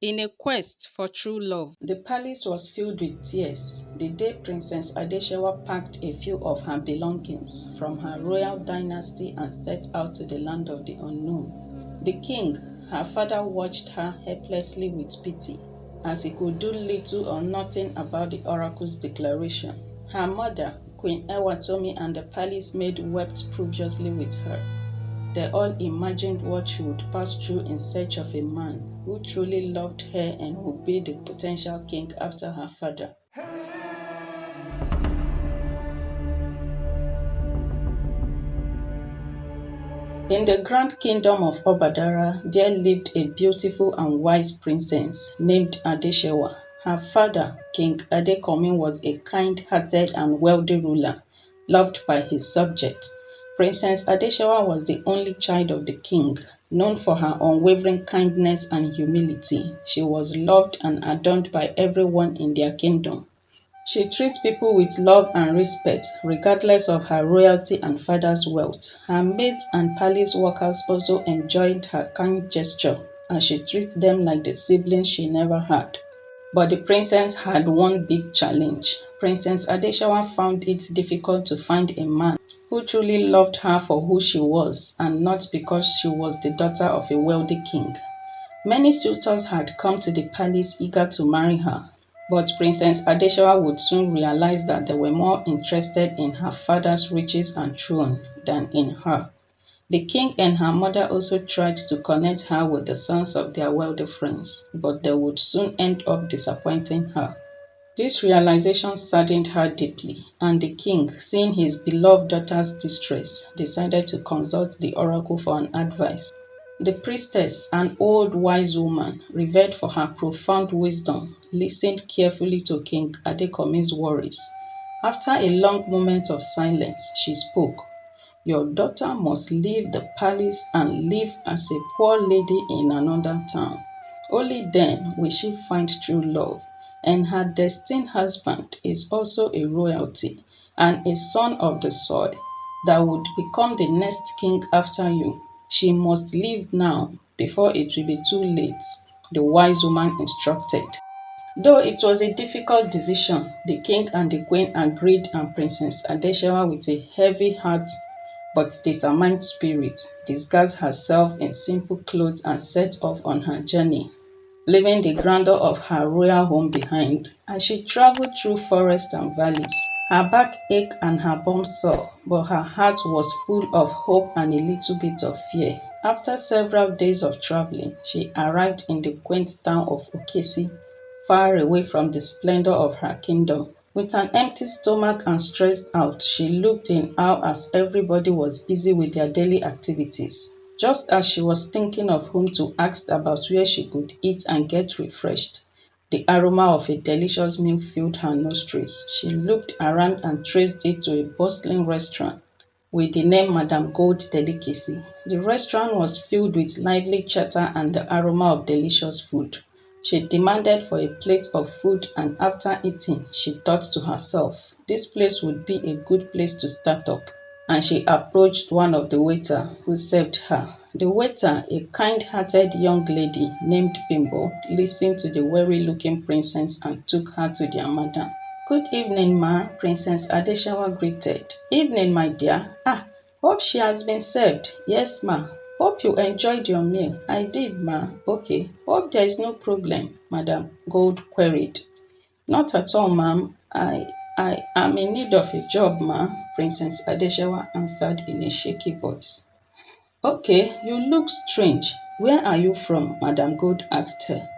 In a quest for true love, the palace was filled with tears the day Princess Adeshewa packed a few of her belongings from her royal dynasty and set out to the land of the unknown. The king, her father, watched her helplessly with pity, as he could do little or nothing about the oracle's declaration. Her mother, Queen Ewatomi, and the palace maid wept profusely with her. They all imagined what she would pass through in search of a man who truly loved her and would be the potential king after her father. In the grand kingdom of Obadara, there lived a beautiful and wise princess named Adeshewa. Her father, King Adekomi, was a kind-hearted and wealthy ruler, loved by his subjects. Princess Adeshewa was the only child of the king. Known for her unwavering kindness and humility, she was loved and adored by everyone in their kingdom. She treats people with love and respect, regardless of her royalty and father's wealth. Her maids and palace workers also enjoyed her kind gesture, and she treats them like the siblings she never had. But the princess had one big challenge. Princess Adeshawa found it difficult to find a man who truly loved her for who she was, and not because she was the daughter of a wealthy king. Many suitors had come to the palace eager to marry her, but Princess Adeshawa would soon realize that they were more interested in her father's riches and throne than in her. The king and her mother also tried to connect her with the sons of their wealthy friends, but they would soon end up disappointing her. This realization saddened her deeply, and the king, seeing his beloved daughter's distress, decided to consult the oracle for an advice. The priestess, an old wise woman, revered for her profound wisdom, listened carefully to King Adekomi's worries. After a long moment of silence, she spoke. Your daughter must leave the palace and live as a poor lady in another town. Only then will she find true love. And her destined husband is also a royalty and a son of the soil that would become the next king after you. She must leave now before it will be too late, the wise woman instructed. Though it was a difficult decision, the king and the queen agreed, and Princess Adeshawa, with a heavy heart but determined spirit, disguised herself in simple clothes and set off on her journey, leaving the grandeur of her royal home behind. As she traveled through forests and valleys, her back ached and her bum sore, but her heart was full of hope and a little bit of fear. After several days of traveling, she arrived in the quaint town of Okesi, far away from the splendor of her kingdom. With an empty stomach and stressed out, she looked in awe as everybody was busy with their daily activities. Just as she was thinking of whom to ask about where she could eat and get refreshed, the aroma of a delicious meal filled her nostrils. She looked around and traced it to a bustling restaurant with the name Madame Gold Delicacy. The restaurant was filled with lively chatter and the aroma of delicious food. She demanded for a plate of food, and after eating, she thought to herself, this place would be a good place to start up. And she approached one of the waiters who served her. The waiter, a kind-hearted young lady named Bimbo, listened to the weary-looking princess and took her to their madam. Good evening, ma, Princess Adeshawa greeted. Evening, my dear. Hope she has been served. Yes, ma. Hope you enjoyed your meal. I did, ma. Okay. Hope there is no problem, Madam Gold queried. Not at all, ma'am. I am in need of a job, ma, Princess Adeshawa answered in a shaky voice. Okay, you look strange. Where are you from? Madam Gold asked her.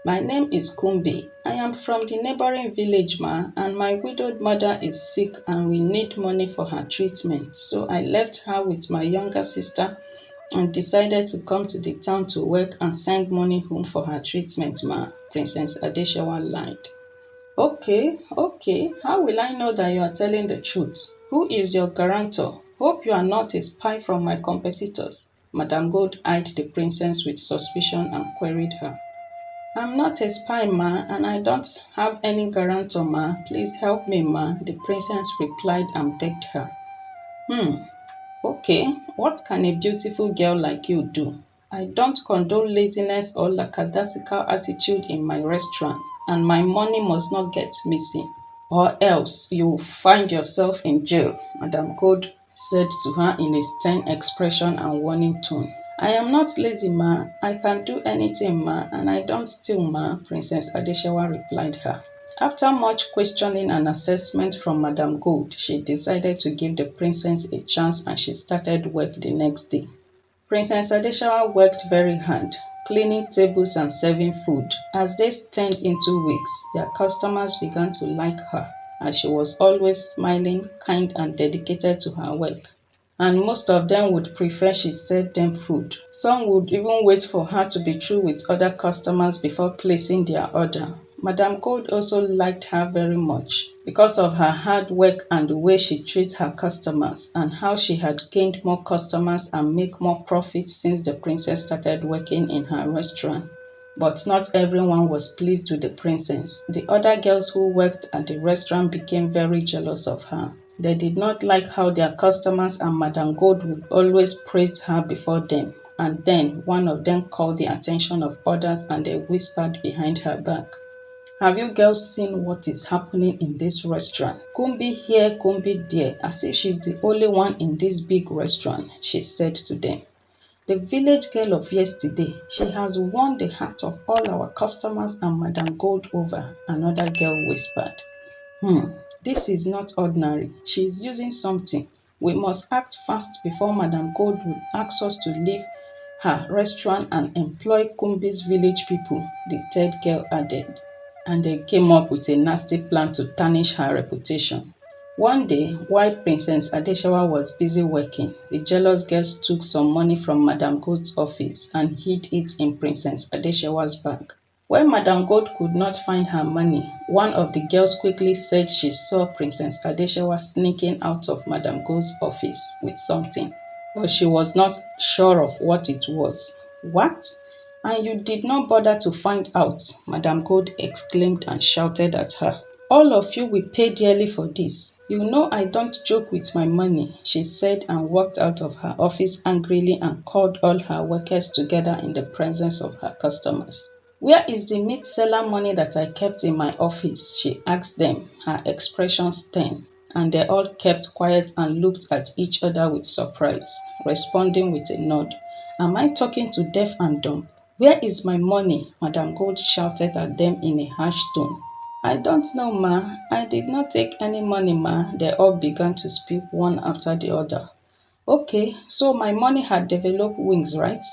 My name is Kumbi. I am from the neighboring village, ma, and my widowed mother is sick and we need money for her treatment. So I left her with my younger sister and decided to come to the town to work and send money home for her treatment, ma, Princess Adeshawa lied. Okay. How will I know that you are telling the truth? Who is your guarantor? Hope you are not a spy from my competitors. Madame Gold eyed the princess with suspicion and queried her. I'm not a spy, ma, and I don't have any guarantor, ma. Please help me, ma, the princess replied and begged her. Okay, what can a beautiful girl like you do? I don't condone laziness or lackadaisical attitude in my restaurant, and my money must not get missing, or else you will find yourself in jail, Madam Gold said to her in a stern expression and warning tone. I am not lazy, ma. I can do anything, ma, and I don't steal, ma, Princess Adeshewa replied her. After much questioning and assessment from Madam Gold, she decided to give the princess a chance and she started work the next day. Princess Adeshewa worked very hard, cleaning tables and serving food. As days turned into weeks, their customers began to like her, as she was always smiling, kind, and dedicated to her work. And most of them would prefer she served them food. Some would even wait for her to be through with other customers before placing their order. Madam Gold also liked her very much because of her hard work and the way she treats her customers and how she had gained more customers and make more profit since the princess started working in her restaurant. But not everyone was pleased with the princess. The other girls who worked at the restaurant became very jealous of her. They did not like how their customers and Madam Gold would always praise her before them. And then one of them called the attention of others and they whispered behind her back. Have you girls seen what is happening in this restaurant? Kumbi here, Kumbi there, as if she's the only one in this big restaurant, she said to them. The village girl of yesterday, she has won the heart of all our customers and Madam Gold over, another girl whispered. This is not ordinary. She is using something. We must act fast before Madam Gold will ask us to leave her restaurant and employ Kumbi's village people, the third girl added. And they came up with a nasty plan to tarnish her reputation. One day, while Princess Adeshewa was busy working, the jealous girls took some money from Madam Gold's office and hid it in Princess Adeshewa's bag. When Madam Gold could not find her money, one of the girls quickly said she saw Princess Adeshewa sneaking out of Madam Gold's office with something, but she was not sure of what it was. What? And you did not bother to find out, Madam Gold exclaimed and shouted at her. All of you will pay dearly for this. You know I don't joke with my money, she said and walked out of her office angrily and called all her workers together in the presence of her customers. Where is the meat seller money that I kept in my office? She asked them, her expression stern, and they all kept quiet and looked at each other with surprise, responding with a nod. Am I talking to deaf and dumb? Where is my money? Madam Gold shouted at them in a harsh tone. I don't know, ma. I did not take any money, ma. They all began to speak one after the other. Okay, so my money had developed wings, right?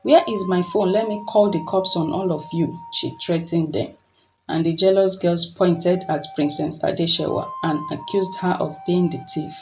Where is my phone? Let me call the cops on all of you, she threatened them. And the jealous girls pointed at Princess Adeshewa and accused her of being the thief.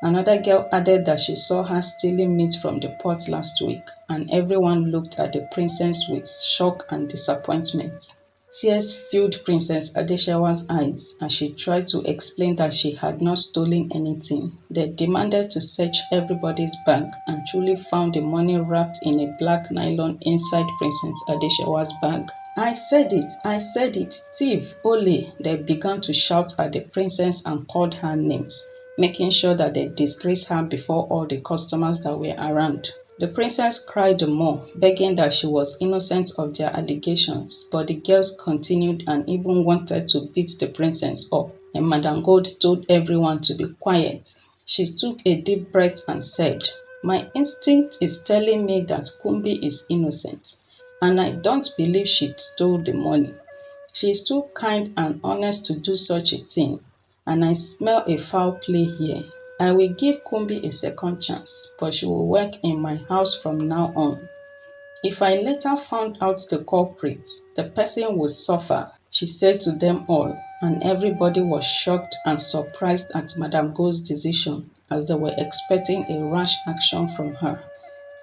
Another girl added that she saw her stealing meat from the pot last week, and everyone looked at the princess with shock and disappointment. Tears filled Princess Adeshewa's eyes as she tried to explain that she had not stolen anything. They demanded to search everybody's bag and truly found the money wrapped in a black nylon inside Princess Adeshewa's bag. I said it, thief, Ole. They began to shout at the princess and called her names, making sure that they disgraced her before all the customers that were around. The princess cried more, begging that she was innocent of their allegations, but the girls continued and even wanted to beat the princess up, and Madam Gold told everyone to be quiet. She took a deep breath and said, My instinct is telling me that Kumbi is innocent, and I don't believe she stole the money. She is too kind and honest to do such a thing, and I smell a foul play here. I will give Kumbi a second chance, but she will work in my house from now on. If I later found out the culprit, the person would suffer, she said to them all, and everybody was shocked and surprised at Madame Gold's decision, as they were expecting a rash action from her.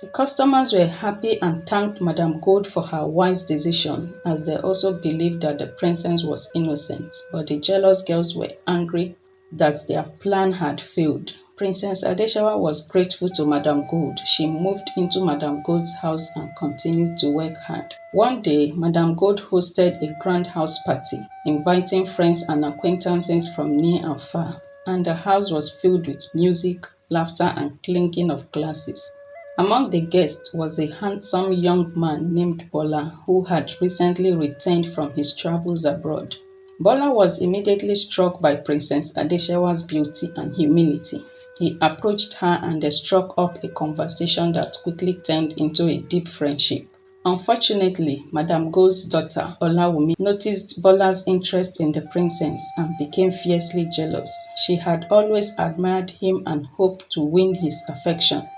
The customers were happy and thanked Madame Gold for her wise decision, as they also believed that the princess was innocent, but the jealous girls were angry that their plan had failed. Princess Adeshewa was grateful to Madame Gold. She moved into Madame Gold's house and continued to work hard. One day, Madame Gold hosted a grand house party, inviting friends and acquaintances from near and far, and the house was filled with music, laughter, and clinking of glasses. Among the guests was a handsome young man named Bola who had recently returned from his travels abroad. Bola was immediately struck by Princess Adeshewa's beauty and humility. He approached her and they struck up a conversation that quickly turned into a deep friendship. Unfortunately, Madame Gold's daughter, Olawumi, noticed Bola's interest in the princess and became fiercely jealous. She had always admired him and hoped to win his affection.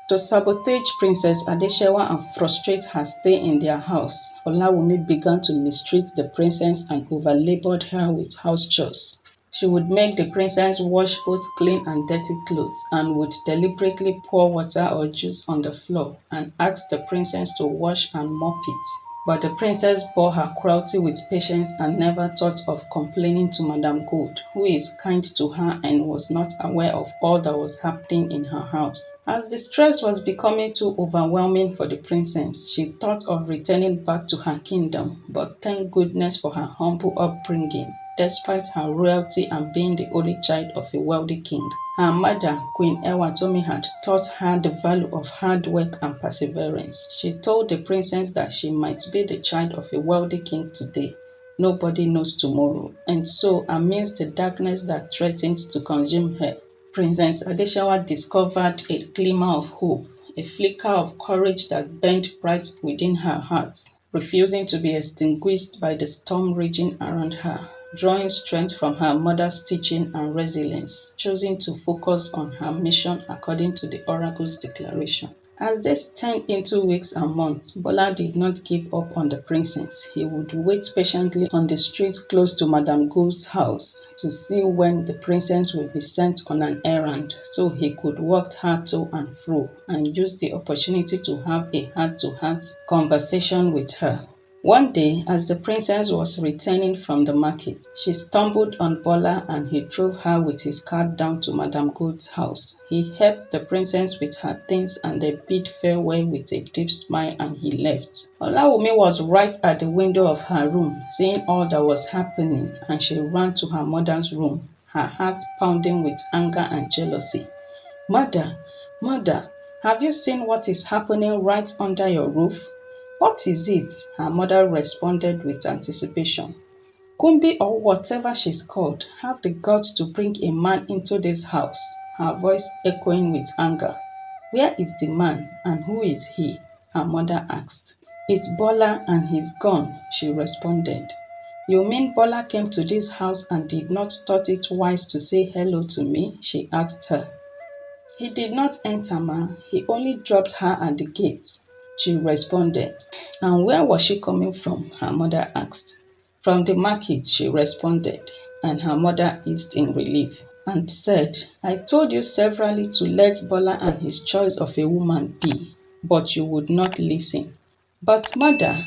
To sabotage Princess Adeshewa and frustrate her stay in their house, Olawumi began to mistreat the princess and overlabored her with house chores. She would make the princess wash both clean and dirty clothes and would deliberately pour water or juice on the floor and ask the princess to wash and mop it. But the princess bore her cruelty with patience and never thought of complaining to Madame Gold, who is kind to her and was not aware of all that was happening in her house. As the stress was becoming too overwhelming for the princess, she thought of returning back to her kingdom, but thank goodness for her humble upbringing. Despite her royalty and being the only child of a wealthy king, her mother, Queen Ewatomi, had taught her the value of hard work and perseverance. She told the princess that she might be the child of a wealthy king today. Nobody knows tomorrow. And so, amidst the darkness that threatened to consume her, Princess Adeshewa discovered a glimmer of hope, a flicker of courage that burned bright within her heart, refusing to be extinguished by the storm raging around her. Drawing strength from her mother's teaching and resilience, choosing to focus on her mission according to the oracle's declaration. As this turned into weeks and months, Bola did not give up on the princess. He would wait patiently on the street close to Madame Gould's house to see when the princess would be sent on an errand so he could walk her to and fro and use the opportunity to have a heart-to-heart conversation with her. One day, as the princess was returning from the market, she stumbled on Bola and he drove her with his cart down to Madame Gould's house. He helped the princess with her things and they bid farewell with a deep smile and he left. Olawumi was right at the window of her room, seeing all that was happening, and she ran to her mother's room, her heart pounding with anger and jealousy. Mother, mother, have you seen what is happening right under your roof? What is it? Her mother responded with anticipation. Kumbi, or whatever she's called, have the guts to bring a man into this house, her voice echoing with anger. Where is the man and who is he? Her mother asked. It's Bola and he's gone, she responded. You mean Bola came to this house and did not thought it wise to say hello to me? She asked her. He did not enter, ma. He only dropped her at the gate, she responded. And where was she coming from? Her mother asked. From the market, she responded, and her mother eased in relief and said, I told you severally to let Bola and his choice of a woman be, but you would not listen. But mother,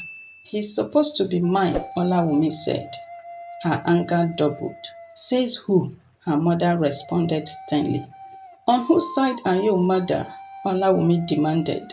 he's supposed to be mine, Olawumi said. Her anger doubled. Says who? Her mother responded sternly. On whose side are you, mother? Olawumi demanded.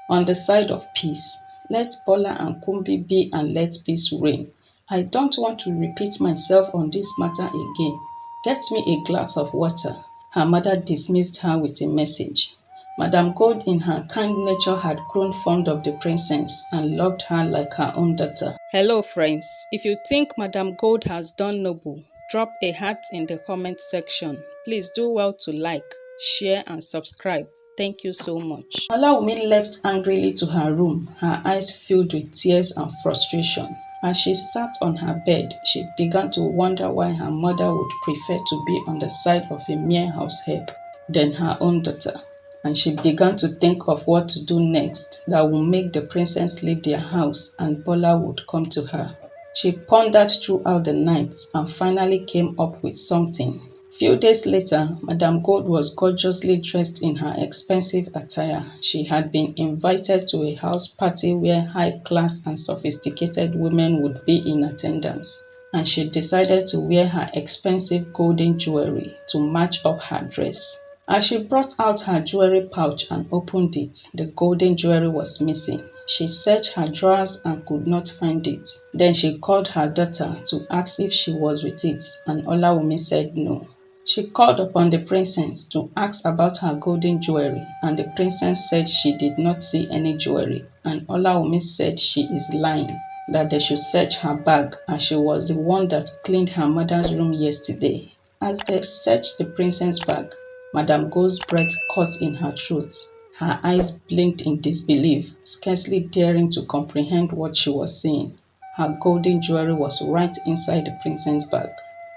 On the side of peace. Let Bola and Kumbi be and let peace reign. I don't want to repeat myself on this matter again. Get me a glass of water. Her mother dismissed her with a message. Madame Gold in her kind nature had grown fond of the princess and loved her like her own daughter. Hello friends, if you think Madame Gold has done noble, drop a heart in the comment section. Please do well to like, share and subscribe. Thank you so much. Olawumi left angrily to her room, her eyes filled with tears and frustration. As she sat on her bed, she began to wonder why her mother would prefer to be on the side of a mere house help than her own daughter. And she began to think of what to do next that would make the princess leave their house and Bola would come to her. She pondered throughout the night and finally came up with something. Few days later, Madame Gold was gorgeously dressed in her expensive attire. She had been invited to a house party where high-class and sophisticated women would be in attendance, and she decided to wear her expensive golden jewelry to match up her dress. As she brought out her jewelry pouch and opened it, the golden jewelry was missing. She searched her drawers and could not find it. Then she called her daughter to ask if she was with it, and Olawumi said no. She called upon the princess to ask about her golden jewelry, and the princess said she did not see any jewelry, and Olawumi said she is lying, that they should search her bag, as she was the one that cleaned her mother's room yesterday. As they searched the princess' bag, Madame Go's breath caught in her throat. Her eyes blinked in disbelief, scarcely daring to comprehend what she was seeing. Her golden jewelry was right inside the princess' bag.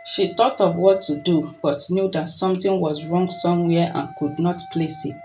She thought of what to do, but knew that something was wrong somewhere and could not place it.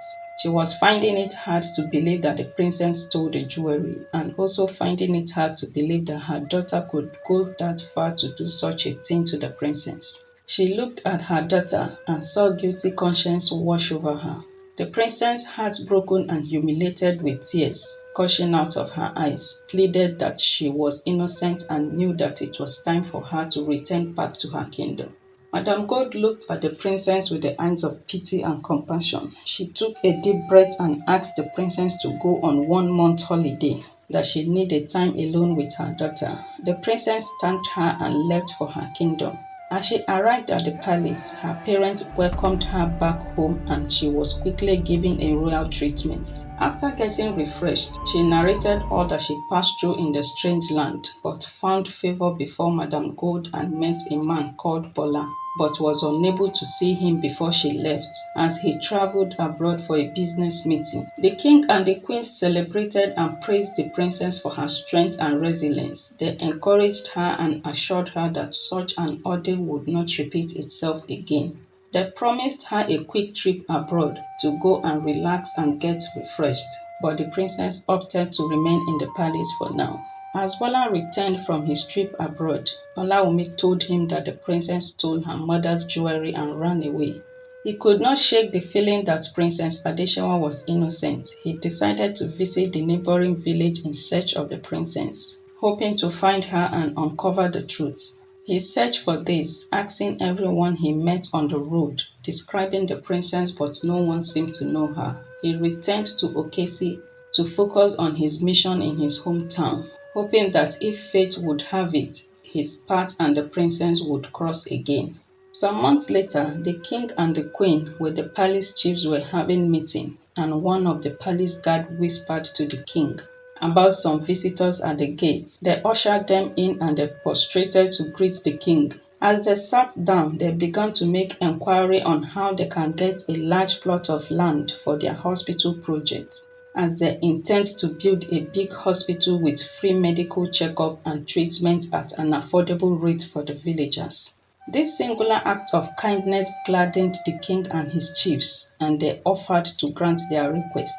She was finding it hard to believe that the princess stole the jewelry, and also finding it hard to believe that her daughter could go that far to do such a thing to the princess. She looked at her daughter and saw guilty conscience wash over her. The princess, heartbroken and humiliated with tears gushing out of her eyes, pleaded that she was innocent and knew that it was time for her to return back to her kingdom. Madame God looked at the princess with the eyes of pity and compassion. She took a deep breath and asked the princess to go on 1 month holiday, that she needed time alone with her daughter. The princess thanked her and left for her kingdom. As she arrived at the palace, her parents welcomed her back home and she was quickly given a royal treatment. After getting refreshed, she narrated all that she passed through in the strange land, but found favor before Madame Gold and met a man called Bola, but was unable to see him before she left, as he traveled abroad for a business meeting. The king and the queen celebrated and praised the princess for her strength and resilience. They encouraged her and assured her that such an ordeal would not repeat itself again. They promised her a quick trip abroad to go and relax and get refreshed, but the princess opted to remain in the palace for now. As Bola returned from his trip abroad, Olawumi told him that the princess stole her mother's jewelry and ran away. He could not shake the feeling that Princess Adeshewa was innocent. He decided to visit the neighboring village in search of the princess, hoping to find her and uncover the truth. He searched for days, asking everyone he met on the road, describing the princess, but no one seemed to know her. He returned to Okesi to focus on his mission in his hometown, hoping that if fate would have it, his path and the princess would cross again. Some months later, the king and the queen with the palace chiefs were having meeting, and one of the palace guard whispered to the king about some visitors at the gates. They ushered them in and they prostrated to greet the king. As they sat down, they began to make inquiry on how they can get a large plot of land for their hospital project, as they intend to build a big hospital with free medical checkup and treatment at an affordable rate for the villagers. This singular act of kindness gladdened the king and his chiefs, and they offered to grant their request.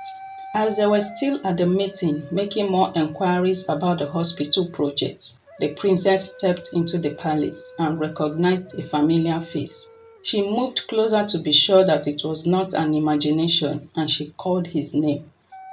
As they were still at the meeting making more enquiries about the hospital project, the princess stepped into the palace and recognized a familiar face. She moved closer to be sure that it was not an imagination, and she called his name,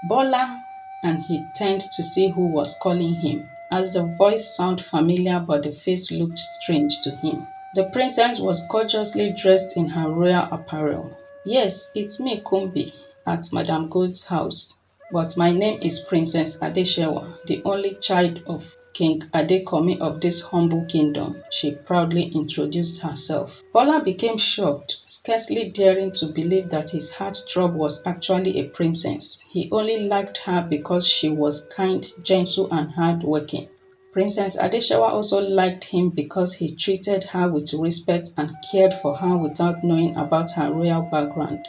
Bola, and he turned to see who was calling him, as the voice sounded familiar but the face looked strange to him. The princess was gorgeously dressed in her royal apparel. Yes, it's me, Kumbi, at Madame Gold's house. But my name is Princess Adeshewa, the only child of King Adekomi of this humble kingdom. She proudly introduced herself. Bola became shocked, scarcely daring to believe that his heartthrob was actually a princess. He only liked her because she was kind, gentle, and hardworking. Princess Adeshewa also liked him because he treated her with respect and cared for her without knowing about her royal background.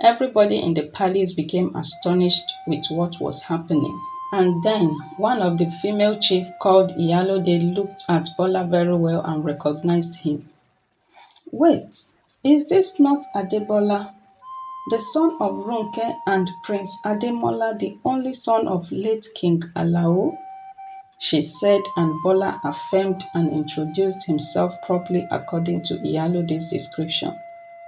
Everybody in the palace became astonished with what was happening. And then one of the female chiefs called Iyalode looked at Bola very well and recognized him. Wait, is this not Adebola, the son of Ronke and Prince Ademola, the only son of late King Alao? She said, and Bola affirmed and introduced himself properly according to Iyalode's description.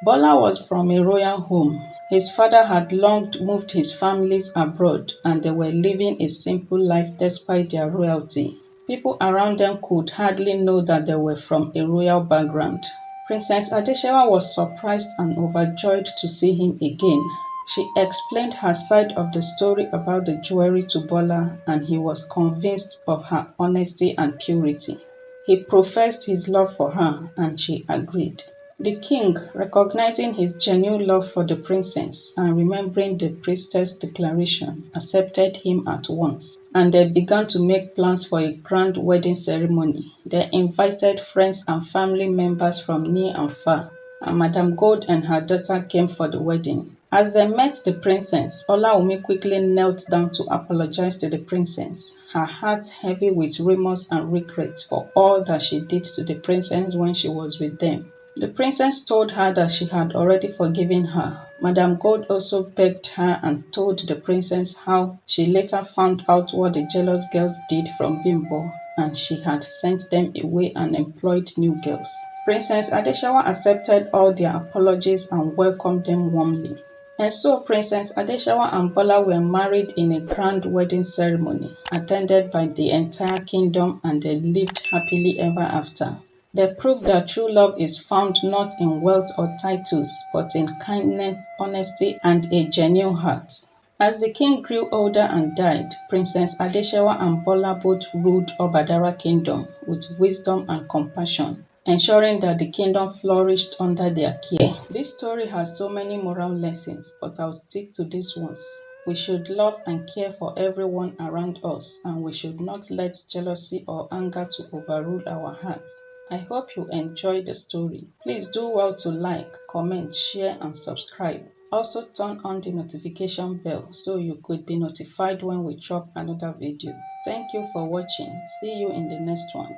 Bola was from a royal home. His father had long moved his families abroad, and they were living a simple life despite their royalty. People around them could hardly know that they were from a royal background. Princess Adeshewa was surprised and overjoyed to see him again. She explained her side of the story about the jewelry to Bola, and he was convinced of her honesty and purity. He professed his love for her, and she agreed. The king, recognizing his genuine love for the princess and remembering the priestess' declaration, accepted him at once, and they began to make plans for a grand wedding ceremony. They invited friends and family members from near and far, and Madame Gold and her daughter came for the wedding. As they met the princess, Olaomi quickly knelt down to apologize to the princess, her heart heavy with remorse and regret for all that she did to the princess when she was with them. The princess told her that she had already forgiven her. Madame Gold also begged her and told the princess how she later found out what the jealous girls did from Bimbo, and she had sent them away and employed new girls. Princess Adeshawa accepted all their apologies and welcomed them warmly. And so Princess Adeshawa and Bola were married in a grand wedding ceremony, attended by the entire kingdom, and they lived happily ever after. They proved that true love is found not in wealth or titles, but in kindness, honesty, and a genuine heart. As the king grew older and died, Princess Adeshawa and Bola both ruled Obadara kingdom with wisdom and compassion, ensuring that the kingdom flourished under their care. This story has so many moral lessons, but I'll stick to these ones. We should love and care for everyone around us, and we should not let jealousy or anger to overrule our hearts. I hope you enjoyed the story. Please do well to like, comment, share, and subscribe. Also turn on the notification bell so you could be notified when we drop another video. Thank you for watching. See you in the next one.